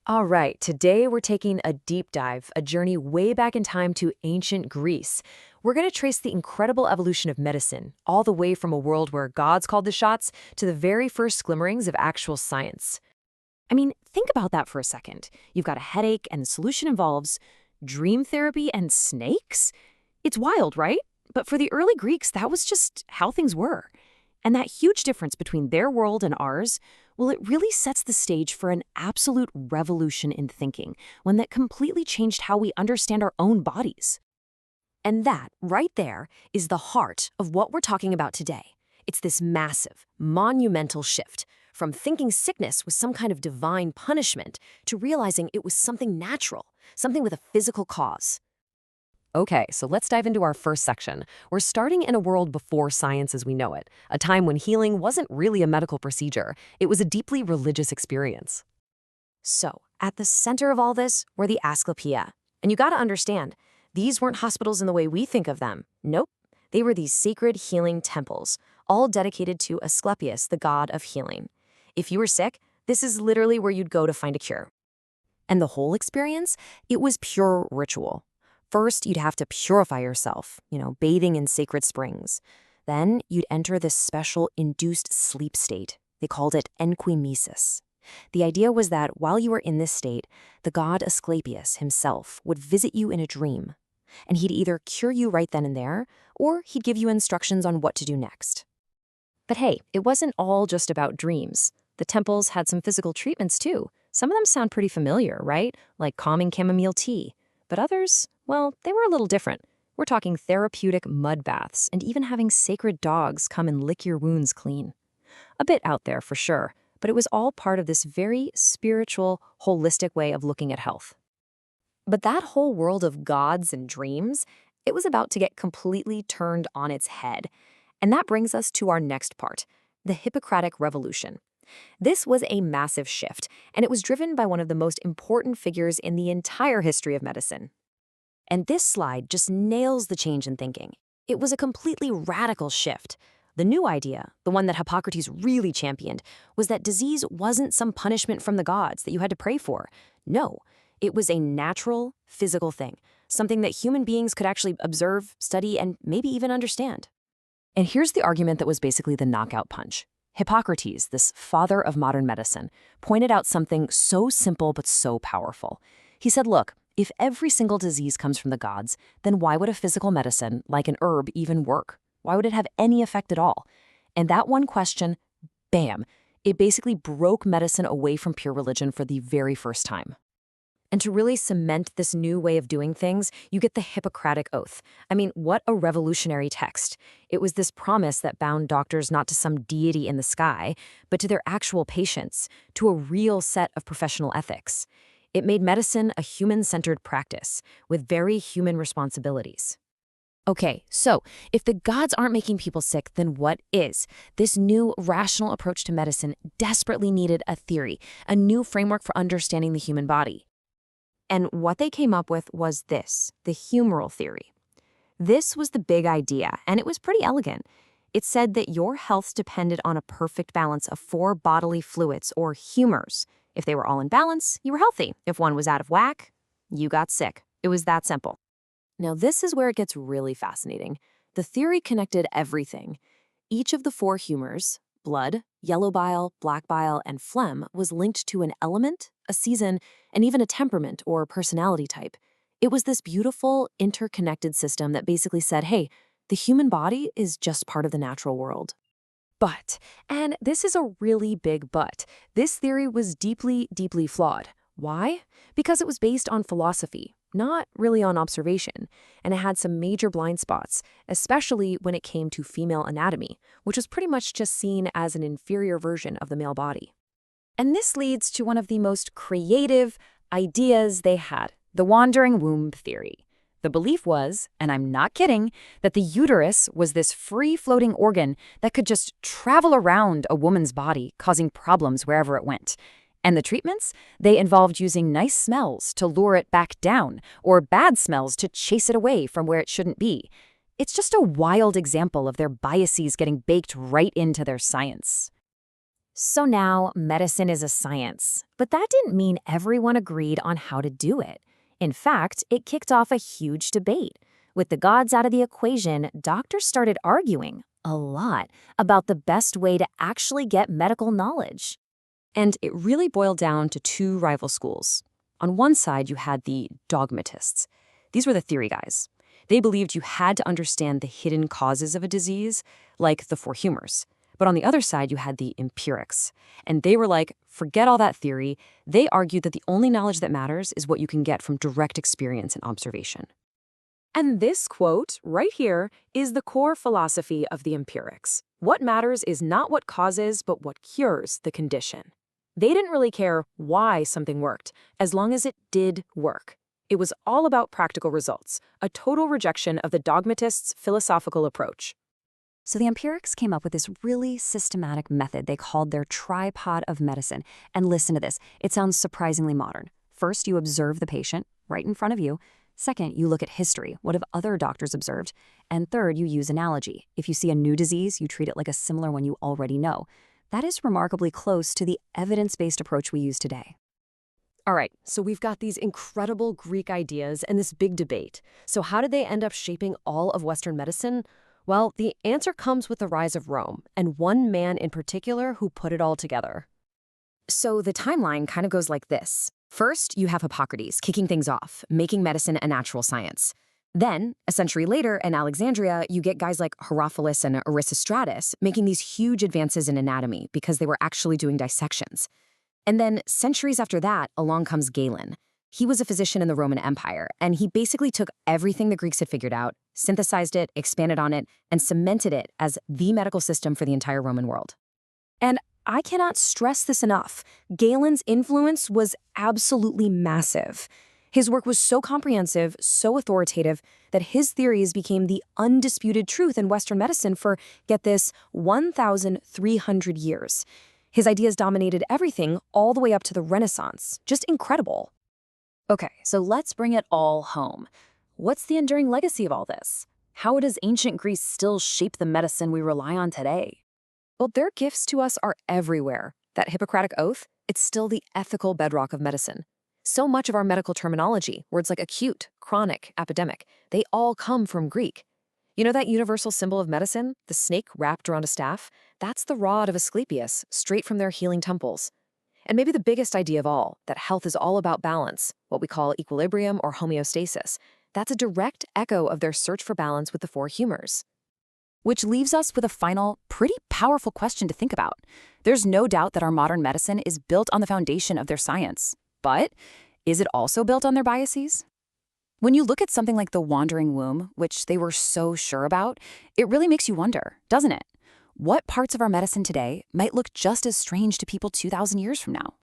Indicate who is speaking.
Speaker 1: All right, today we're taking a deep dive, a journey way back in time to ancient Greece. We're going to trace the incredible evolution of medicine, all the way from a world where gods called the shots to the very first glimmerings of actual science. I mean, think about that for a second. You've got a headache, and the solution involves dream therapy and snakes? It's wild, right? But for the early Greeks, that was just how things were. And that huge difference between their world and ours, well, it really sets the stage for an absolute revolution in thinking, one that completely changed how we understand our own bodies. And that, right there, is the heart of what we're talking about today. It's this massive, monumental shift from thinking sickness was some kind of divine punishment to realizing it was something natural, something with a physical cause. Okay, so let's dive into our first section. We're starting in a world before science as we know it, a time when healing wasn't really a medical procedure. It was a deeply religious experience. So, at the center of all this were the Asclepia. And you gotta understand, these weren't hospitals in the way we think of them. Nope. They were these sacred healing temples, all dedicated to Asclepius, the god of healing. If you were sick, this is literally where you'd go to find a cure. And the whole experience, it was pure ritual. First, you'd have to purify yourself, bathing in sacred springs. Then, you'd enter this special induced sleep state. They called it enquimesis. The idea was that while you were in this state, the god Asclepius himself would visit you in a dream. And he'd either cure you right then and there, or he'd give you instructions on what to do next. But hey, it wasn't all just about dreams. The temples had some physical treatments too. Some of them sound pretty familiar, right? Like calming chamomile tea. But others, well, they were a little different. We're talking therapeutic mud baths and even having sacred dogs come and lick your wounds clean. A bit out there for sure, but it was all part of this very spiritual, holistic way of looking at health. But that whole world of gods and dreams, it was about to get completely turned on its head. And that brings us to our next part, the Hippocratic Revolution. This was a massive shift, and it was driven by one of the most important figures in the entire history of medicine. And this slide just nails the change in thinking. It was a completely radical shift. The new idea, the one that Hippocrates really championed, was that disease wasn't some punishment from the gods that you had to pray for. No, it was a natural, physical thing, something that human beings could actually observe, study, and maybe even understand. And here's the argument that was basically the knockout punch. Hippocrates, this father of modern medicine, pointed out something so simple but so powerful. He said, look, if every single disease comes from the gods, then why would a physical medicine, like an herb, even work? Why would it have any effect at all? And that one question, bam, it basically broke medicine away from pure religion for the very first time. And to really cement this new way of doing things, you get the Hippocratic Oath. I mean, what a revolutionary text. It was this promise that bound doctors not to some deity in the sky, but to their actual patients, to a real set of professional ethics. It made medicine a human-centered practice, with very human responsibilities. Okay, so if the gods aren't making people sick, then what is? This new, rational approach to medicine desperately needed a theory, a new framework for understanding the human body. And what they came up with was this, the humoral theory. This was the big idea, and it was pretty elegant. It said that your health depended on a perfect balance of 4 bodily fluids, or humors. If they were all in balance, you were healthy. If one was out of whack, you got sick. It was that simple. Now, this is where it gets really fascinating. The theory connected everything. Each of the 4 humors, blood, yellow bile, black bile, and phlegm, was linked to an element, a season, and even a temperament or personality type. It was this beautiful, interconnected system that basically said, hey, the human body is just part of the natural world. But, and this is a really big but, this theory was deeply, deeply flawed. Why? Because it was based on philosophy, not really on observation, and it had some major blind spots, especially when it came to female anatomy, which was pretty much just seen as an inferior version of the male body. And this leads to one of the most creative ideas they had, the wandering womb theory. The belief was, and I'm not kidding, that the uterus was this free-floating organ that could just travel around a woman's body, causing problems wherever it went. And the treatments? They involved using nice smells to lure it back down, or bad smells to chase it away from where it shouldn't be. It's just a wild example of their biases getting baked right into their science. So now, medicine is a science. But that didn't mean everyone agreed on how to do it. In fact, it kicked off a huge debate. With the gods out of the equation, doctors started arguing, a lot, about the best way to actually get medical knowledge. And it really boiled down to two rival schools. On one side, you had the dogmatists. These were the theory guys. They believed you had to understand the hidden causes of a disease, like the four humors. But on the other side, you had the empirics. And they were like, forget all that theory. They argued that the only knowledge that matters is what you can get from direct experience and observation. And this quote, right here, is the core philosophy of the empirics. What matters is not what causes, but what cures the condition. They didn't really care why something worked, as long as it did work. It was all about practical results, a total rejection of the dogmatists' philosophical approach. So the empirics came up with this really systematic method they called their tripod of medicine. And listen to this, it sounds surprisingly modern. First, you observe the patient right in front of you. Second, you look at history. What have other doctors observed? And third, you use analogy. If you see a new disease, you treat it like a similar one you already know. That is remarkably close to the evidence-based approach we use today.
Speaker 2: All right, so we've got these incredible Greek ideas and this big debate. So how did they end up shaping all of Western medicine? Well, the answer comes with the rise of Rome, and one man in particular who put it all together.
Speaker 1: So the timeline kind of goes like this. First, you have Hippocrates kicking things off, making medicine a natural science. Then, a century later, in Alexandria, you get guys like Herophilus and Erasistratus making these huge advances in anatomy because they were actually doing dissections. And then, centuries after that, along comes Galen. He was a physician in the Roman Empire, and he basically took everything the Greeks had figured out, synthesized it, expanded on it, and cemented it as the medical system for the entire Roman world. And I cannot stress this enough. Galen's influence was absolutely massive. His work was so comprehensive, so authoritative, that his theories became the undisputed truth in Western medicine for, get this, 1,300 years. His ideas dominated everything all the way up to the Renaissance. Just incredible. Okay, so let's bring it all home. What's the enduring legacy of all this? How does ancient Greece still shape the medicine we rely on today? Well, their gifts to us are everywhere. That Hippocratic Oath, it's still the ethical bedrock of medicine. So much of our medical terminology, words like acute, chronic, epidemic, they all come from Greek. You know that universal symbol of medicine, the snake wrapped around a staff? That's the rod of Asclepius, straight from their healing temples. And maybe the biggest idea of all, that health is all about balance, what we call equilibrium or homeostasis. That's a direct echo of their search for balance with the four humors. Which leaves us with a final, pretty powerful question to think about. There's no doubt that our modern medicine is built on the foundation of their science. But is it also built on their biases? When you look at something like the wandering womb, which they were so sure about, it really makes you wonder, doesn't it? What parts of our medicine today might look just as strange to people 2,000 years from now?